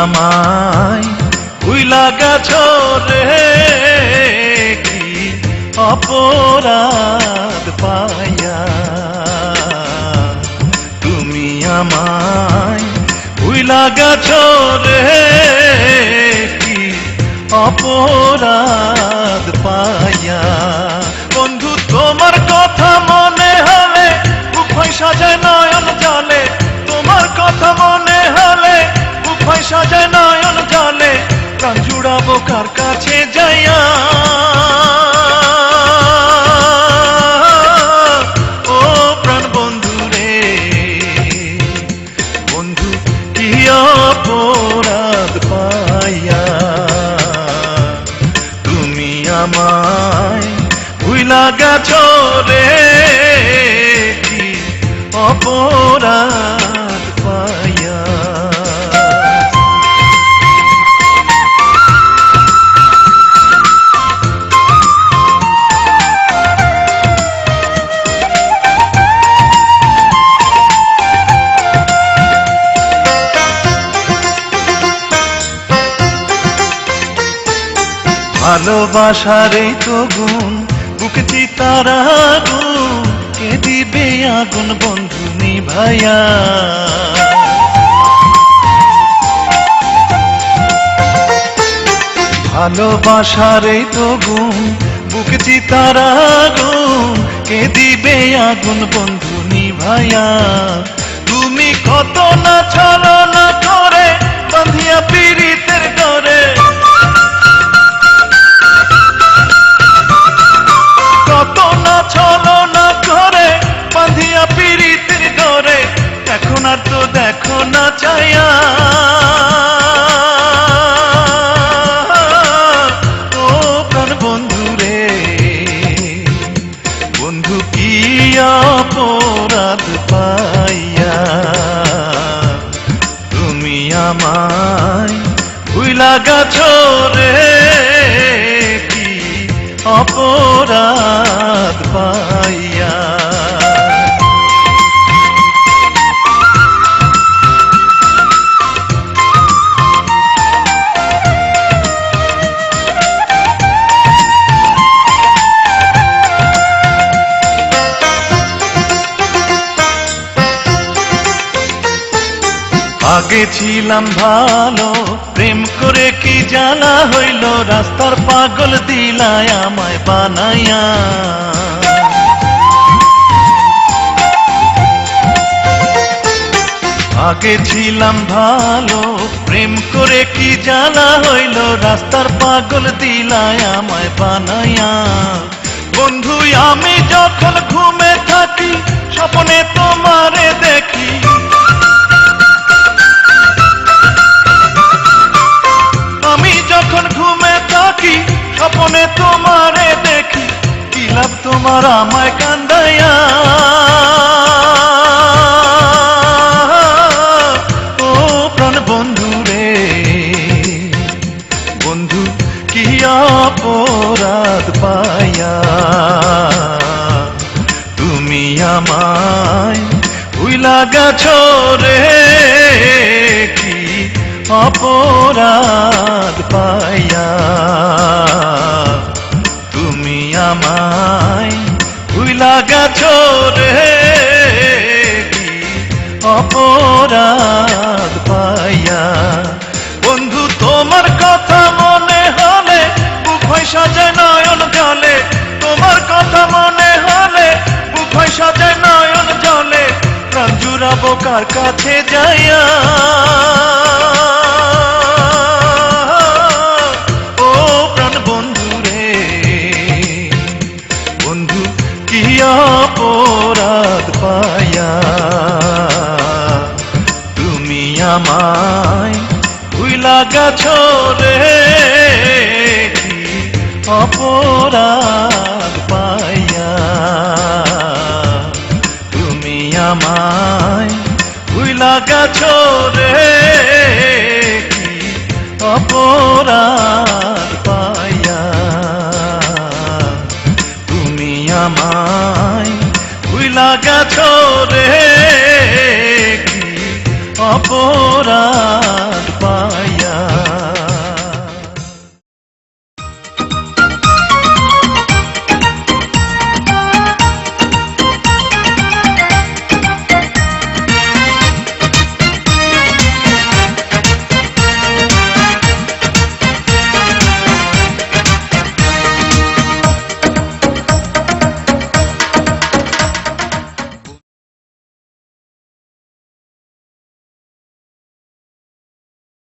আমায় ভুইলা গেছো রে, কি অপরাধ পাইয়া। তুমি আমায় ভুইলা গেছো রে, কি অপরাধ পাইয়া। বন্ধু তোমার কথা মনে হলে বুক হয় সাজায় নয়ন জলে, তোমার কথা মনে হলে বুক হয় সাজায় নয়ন জলে। প্রাণ জুড়াবো কার কাছে যাইয়া, ও প্রাণ বন্ধু রে। বন্ধু কি অপরাধ পাইয়া তুমি আমায় ভুইলা গেছো রে, কি অপরাধ পাইয়া। ভালোবাসার এই তো গুণ, বুকে চিতার আগুন, কে দিবে আগুন বন্ধু নিভাইয়া। ভালোবাসার এই তো গুণ, বুকে চিতার আগুন, কে দিবে আগুন বন্ধু নিভাইয়া। তুমি কত না ছলনা করে বাঁধিয়া পীড়িতের ডরে, কত না ছলনা করে বাঁধিয়া পীড়িতের ডরে। এখন আর তো দেখো না চাইয়া, ও প্রাণ বন্ধু রে। বন্ধু কি অপরাধ পাইয়া তুমি আমায় ভুইলা গেছো রে, কি অপরাধ পাইয়া। আগে ছিলাম ভালো, প্রেম করে কি জানা হইল, রাস্তার পাগল দিলায় আমায় বানাইয়া। আগে ছিলাম ভালো, প্রেম করে কি জানা হইল, রাস্তার পাগল দিলায় আমায় বানাইয়া। বন্ধু আমি যখন ঘুমে থাকি স্বপ্নে তোমারে দেখি, আমি যখন ঘুমে থাকি স্বপ্নে তোমারে দেখি। কি লাভ তোমার আমায় কান্দাইয়া, ও প্রাণ বন্ধু রে। বন্ধু কি অপরাধ পাইয়া তুমি আমায় ভুইলা গেছো রে, কি অপরাধ পাইয়া তুমি আমায় ভুইলা গেছো রে, কি অপরাধ পাইয়া। বন্ধু তোমার কথা মনে হলে বুক হয় সাজায় নয়ন জলে, তোমার কথা মনে হলে বুক হয় সাজায় নয়ন জলে। প্রাণ জুড়াবো কার কাছে যাইয়া, ও প্রাণ বন্ধু রে। বন্ধু কি অপরাধ পাইয়া তুমি আমায় ভুইলা গেছো রে, কি অপরাধ পাইয়া তুমি আমায় ভুইলা গেছো রে, কি অপরাধ পাইয়া তুমি আমায় ভুইলা গেছো রে, কি অপরাধ